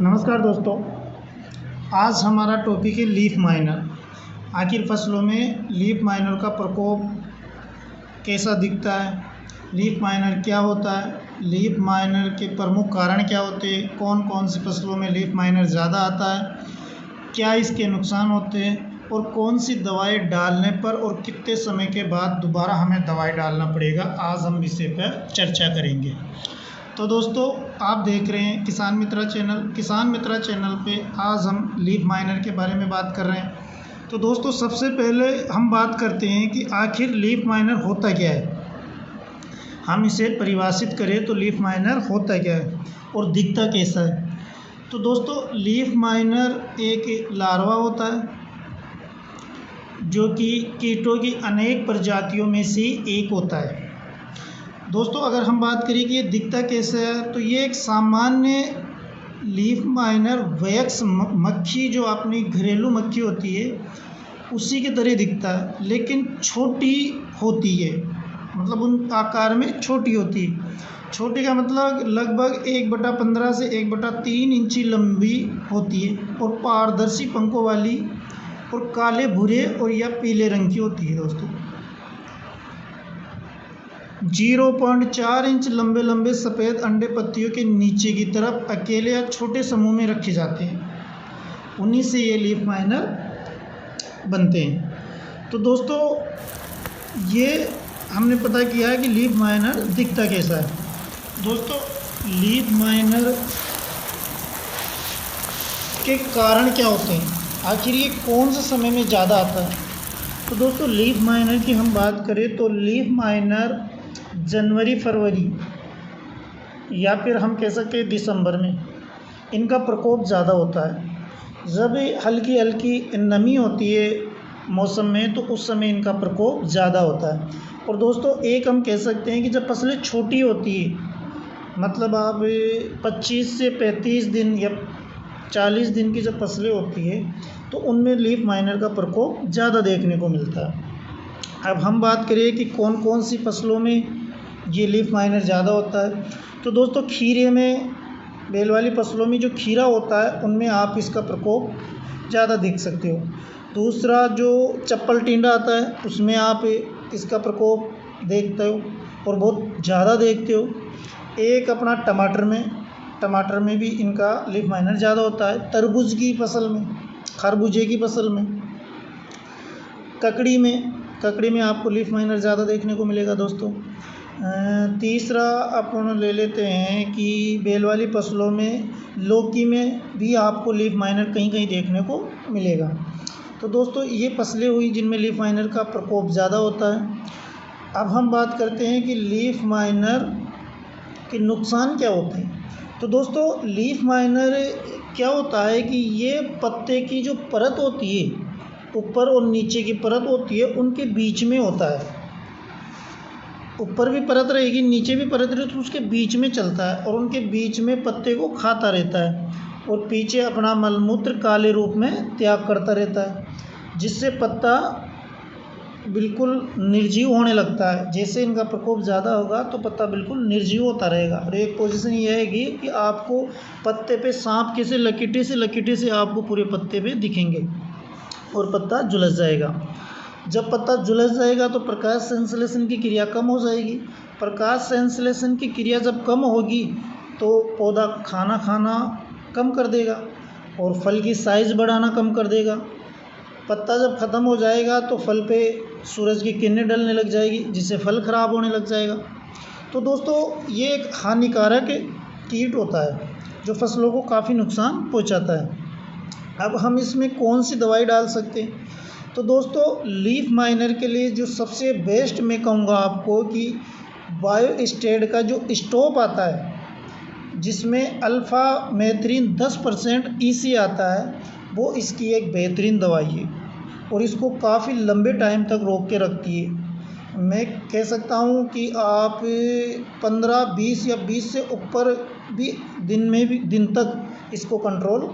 नमस्कार दोस्तों, आज हमारा टॉपिक है लीफ माइनर। आखिर फसलों में लीफ माइनर का प्रकोप कैसा दिखता है, लीफ माइनर क्या होता है, लीफ माइनर के प्रमुख कारण क्या होते हैं, कौन कौन सी फसलों में लीफ माइनर ज़्यादा आता है, क्या इसके नुकसान होते हैं और कौन सी दवाई डालने पर और कितने समय के बाद दोबारा हमें दवाई डालना पड़ेगा, आज हम विषय पर चर्चा करेंगे। तो दोस्तों, आप देख रहे हैं किसान मित्रा चैनल पे आज हम लीफ माइनर के बारे में बात कर रहे हैं। तो दोस्तों, सबसे पहले हम बात करते हैं कि आखिर लीफ माइनर होता क्या है। हम इसे परिभाषित करें तो लीफ माइनर होता क्या है और दिखता कैसा है। तो दोस्तों, लीफ माइनर एक लार्वा होता है जो कि कीटों की अनेक प्रजातियों में से एक होता है। दोस्तों, अगर हम बात करें कि ये दिखता कैसे है, तो ये एक सामान्य लीफ माइनर वैक्स मक्खी जो अपनी घरेलू मक्खी होती है उसी की तरह दिखता है, लेकिन छोटी होती है। मतलब उन आकार में छोटी होती है। छोटी का मतलब लगभग 1/15 से 1/3 इंची लंबी होती है और पारदर्शी पंखों वाली और काले भूरे और या पीले रंग की होती है। दोस्तों, 0.4 इंच लंबे सफ़ेद अंडे पत्तियों के नीचे की तरफ अकेले या छोटे समूह में रखे जाते हैं, उन्हीं से ये लीफ माइनर बनते हैं। तो दोस्तों, ये हमने पता किया है कि लीफ माइनर दिखता कैसा है। दोस्तों, लीफ माइनर के कारण क्या होते हैं, आखिर ये कौन से समय में ज़्यादा आता है। तो दोस्तों, लीफ माइनर की हम बात करें तो लीफ माइनर जनवरी फरवरी या फिर हम कह सकते हैं दिसंबर में इनका प्रकोप ज़्यादा होता है। जब हल्की हल्की नमी होती है मौसम में तो उस समय इनका प्रकोप ज़्यादा होता है। और दोस्तों, एक हम कह सकते हैं कि जब फसलें छोटी होती है, मतलब आप 25 से 35 दिन या 40 दिन की जब फसलें होती है तो उनमें लीफ माइनर का प्रकोप ज़्यादा देखने को मिलता है। अब हम बात करें कि कौन कौन सी फसलों में ये लीफ माइनर ज़्यादा होता है। तो दोस्तों, खीरे में, बेल वाली फसलों में जो खीरा होता है उनमें आप इसका प्रकोप ज़्यादा देख सकते हो। दूसरा, जो चप्पल टिंडा आता है उसमें आप इसका प्रकोप देखते हो और बहुत ज़्यादा देखते हो। एक अपना टमाटर में भी इनका लीफ माइनर ज़्यादा होता है। तरबूज की फसल में, खरबूजे की फसल में, ककड़ी में आपको लीफ माइनर ज़्यादा देखने को मिलेगा। दोस्तों, तीसरा अपन ले लेते हैं कि बेल वाली फसलों में, लौकी में भी आपको लीफ माइनर कहीं कहीं देखने को मिलेगा। तो दोस्तों, ये फसलें हुई जिनमें लीफ माइनर का प्रकोप ज़्यादा होता है। अब हम बात करते हैं कि लीफ माइनर के नुकसान क्या होते हैं। तो दोस्तों, लीफ माइनर क्या होता है कि ये पत्ते की जो परत होती है, ऊपर और नीचे की परत होती है, उनके बीच में होता है। ऊपर भी परत रहेगी, नीचे भी परत रहेगी, तो उसके बीच में चलता है और उनके बीच में पत्ते को खाता रहता है और पीछे अपना मलमूत्र काले रूप में त्याग करता रहता है, जिससे पत्ता बिल्कुल निर्जीव होने लगता है। जैसे इनका प्रकोप ज़्यादा होगा तो पत्ता बिल्कुल निर्जीव होता रहेगा। और एक पोजीशन यह है कि आपको पत्ते पे सांप के से लकीटे से आपको पूरे पत्ते पे दिखेंगे और पत्ता झुलस जाएगा। जब पत्ता झुलस जाएगा तो प्रकाश संश्लेषण की क्रिया कम हो जाएगी। प्रकाश संश्लेषण की क्रिया जब कम होगी तो पौधा खाना कम कर देगा और फल की साइज़ बढ़ाना कम कर देगा। पत्ता जब ख़त्म हो जाएगा तो फल पे सूरज की किरणें डलने लग जाएगी, जिससे फल ख़राब होने लग जाएगा। तो दोस्तों, ये एक हानिकारक कीट होता है जो फसलों को काफ़ी नुकसान पहुंचाता है। अब हम इसमें कौन सी दवाई डाल सकते हैं। तो दोस्तों, लीफ माइनर के लिए जो सबसे बेस्ट मैं कहूँगा आपको कि बायोस्टेड का जो स्टॉप आता है जिसमें अल्फ़ा मेथ्रीन 10% EC आता है, वो इसकी एक बेहतरीन दवाई है और इसको काफ़ी लंबे टाइम तक रोक के रखती है। मैं कह सकता हूँ कि आप 15, 20 या 20 से ऊपर भी दिन तक इसको कंट्रोल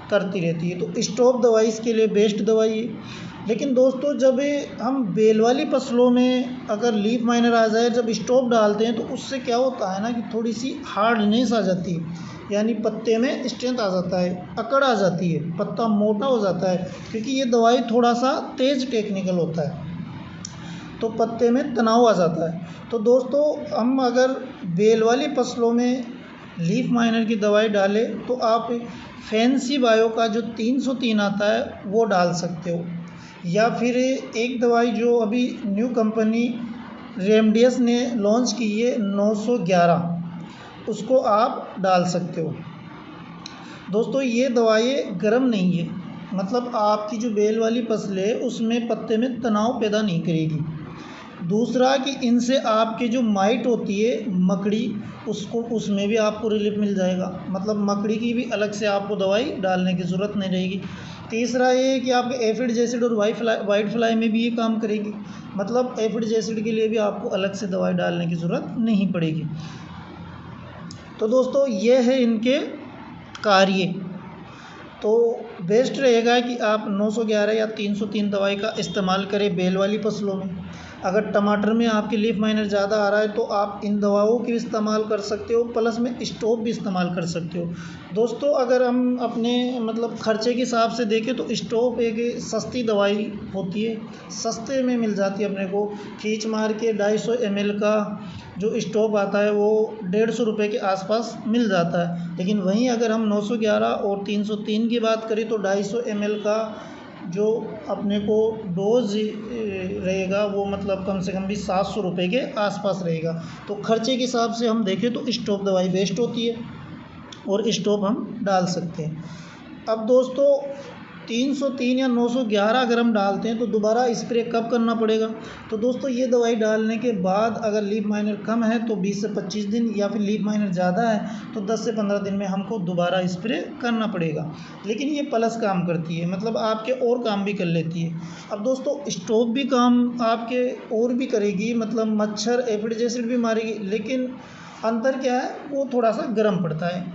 करती रहती है। तो स्टॉप दवाई इसके लिए बेस्ट दवाई है। लेकिन दोस्तों, जब हम बेल वाली फसलों में अगर लीफ माइनर आ जाए, जब स्टॉप डालते हैं तो उससे क्या होता है ना कि थोड़ी सी हार्डनेस आ जाती है, यानी पत्ते में स्ट्रेंथ आ जाता है, अकड़ आ जाती है, पत्ता मोटा हो जाता है, क्योंकि ये दवाई थोड़ा सा तेज़ टेक्निकल होता है, तो पत्ते में तनाव आ जाता है। तो दोस्तों हम अगर बेल वाली फसलों में लीफ माइनर की दवाई डालें तो आप फैंसी बायो का जो 303 आता है वो डाल सकते हो, या फिर एक दवाई जो अभी न्यू कंपनी रेमडियस ने लॉन्च की है 911, उसको आप डाल सकते हो। दोस्तों ये दवाएं गर्म नहीं है, मतलब आपकी जो बेल वाली फसल है उसमें पत्ते में तनाव पैदा नहीं करेगी। दूसरा कि इनसे आपके जो माइट होती है मकड़ी, उसको उसमें भी आपको रिलीफ मिल जाएगा, मतलब मकड़ी की भी अलग से आपको दवाई डालने की ज़रूरत नहीं रहेगी। तीसरा ये कि आपके एफिड एसिड और वाइट फ्लाई में भी ये काम करेगी, मतलब एफिड एसिड के लिए भी आपको अलग से दवाई डालने की ज़रूरत नहीं पड़ेगी। तो दोस्तों ये है इनके कार्य। तो बेस्ट रहेगा कि आप 911 या 303 दवाई का इस्तेमाल करें बेल वाली फसलों में। अगर टमाटर में आपकी लीफ माइनर ज़्यादा आ रहा है तो आप इन दवाओं की इस्तेमाल कर सकते हो, प्लस में स्टॉप भी इस्तेमाल कर सकते हो। दोस्तों अगर हम अपने मतलब खर्चे के हिसाब से देखें तो स्टॉप एक सस्ती दवाई होती है, सस्ते में मिल जाती है अपने को, खींच मार के 250 ml का जो स्टॉप आता है वो 150 रुपये के आसपास मिल जाता है। लेकिन वहीं अगर हम 911 और 303 की बात करें तो 250 ml का जो अपने को डोज रहेगा वो मतलब कम से कम भी 700 रुपये के आसपास रहेगा। तो खर्चे के हिसाब से हम देखें तो स्टॉप दवाई बेस्ट होती है और स्टॉप हम डाल सकते हैं। अब दोस्तों 303 या 911 अगर हम डालते हैं तो दोबारा स्प्रे कब करना पड़ेगा? तो दोस्तों ये दवाई डालने के बाद अगर लीफ माइनर कम है तो 20 से 25 दिन, या फिर लीफ माइनर ज़्यादा है तो 10 से 15 दिन में हमको दोबारा स्प्रे करना पड़ेगा। लेकिन ये प्लस काम करती है, मतलब आपके और काम भी कर लेती है। अब दोस्तों स्टॉप भी काम आपके और भी करेगी, मतलब मच्छर एफिड एसिड भी मारेगी, लेकिन अंतर क्या है, वो थोड़ा सा गर्म पड़ता है,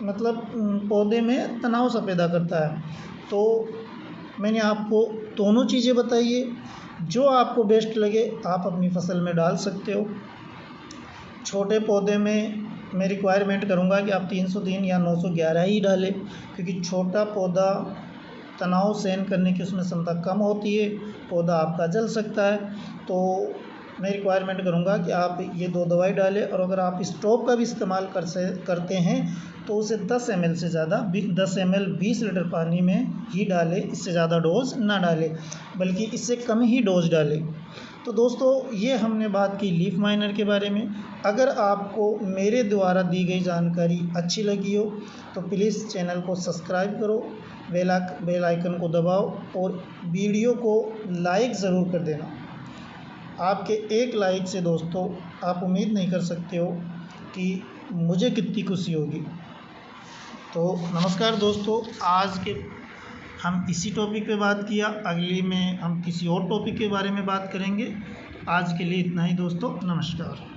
मतलब पौधे में तनाव सा पैदा करता है। तो मैंने आपको दोनों चीज़ें बताई है, जो आपको बेस्ट लगे आप अपनी फसल में डाल सकते हो। छोटे पौधे में मैं रिक्वायरमेंट करूँगा कि आप 303 या 911 ही डालें, क्योंकि छोटा पौधा तनाव सहन करने की उसमें क्षमता कम होती है, पौधा आपका जल सकता है। तो मैं रिक्वायरमेंट करूँगा कि आप ये 2 दवाई डालें, और अगर आप स्टॉप का भी इस्तेमाल करते हैं तो उसे 10 ml से ज़्यादा 10 ml 20 लीटर पानी में ही डालें, इससे ज़्यादा डोज ना डालें, बल्कि इससे कम ही डोज डालें। तो दोस्तों ये हमने बात की लीफ माइनर के बारे में। अगर आपको मेरे द्वारा दी गई जानकारी अच्छी लगी हो तो प्लीज़ चैनल को सब्सक्राइब करो, बेल आइकन को दबाओ और वीडियो को लाइक ज़रूर कर देना। आपके एक लाइक से दोस्तों आप उम्मीद नहीं कर सकते हो कि मुझे कितनी खुशी होगी। तो नमस्कार दोस्तों, आज के हम इसी टॉपिक पे बात किया, अगली में हम किसी और टॉपिक के बारे में बात करेंगे। आज के लिए इतना ही दोस्तों, नमस्कार।